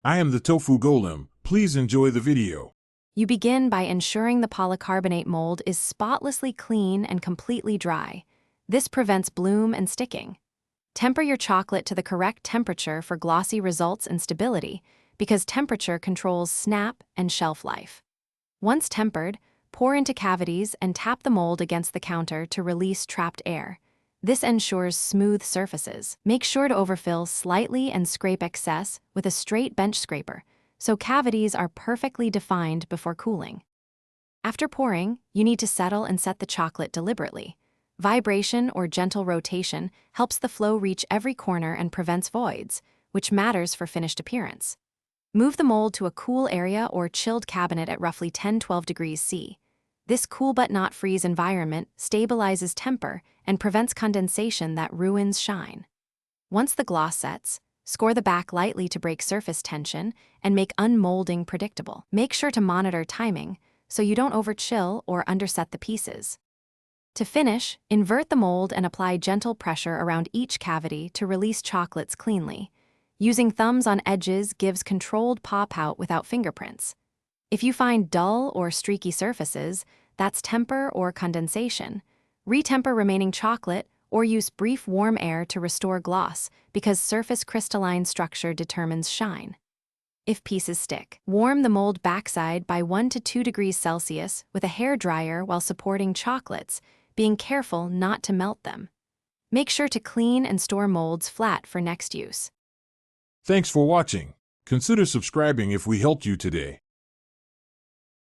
I am the tofu golem. Please enjoy the video. You begin by ensuring the polycarbonate mold is spotlessly clean and completely dry. This prevents bloom and sticking. Temper your chocolate to the correct temperature for glossy results and stability, because temperature controls snap and shelf life. Once tempered, pour into cavities and tap the mold against the counter to release trapped air. This ensures smooth surfaces. Make sure to overfill slightly and scrape excess with a straight bench scraper, so cavities are perfectly defined before cooling. After pouring, you need to settle and set the chocolate deliberately. Vibration or gentle rotation helps the flow reach every corner and prevents voids, which matters for finished appearance. Move the mold to a cool area or chilled cabinet at roughly 10-12 degrees C. This cool but not freeze environment stabilizes temper and prevents condensation that ruins shine. Once the gloss sets, score the back lightly to break surface tension and make unmolding predictable. Make sure to monitor timing so you don't overchill or underset the pieces. To finish, invert the mold and apply gentle pressure around each cavity to release chocolates cleanly. Using thumbs on edges gives controlled pop-out without fingerprints. If you find dull or streaky surfaces, that's temper or condensation. Retemper remaining chocolate or use brief warm air to restore gloss, because surface crystalline structure determines shine. If pieces stick, warm the mold backside by 1 to 2 degrees Celsius with a hair dryer while supporting chocolates, being careful not to melt them. Make sure to clean and store molds flat for next use. Thanks for watching. Consider subscribing if we helped you today.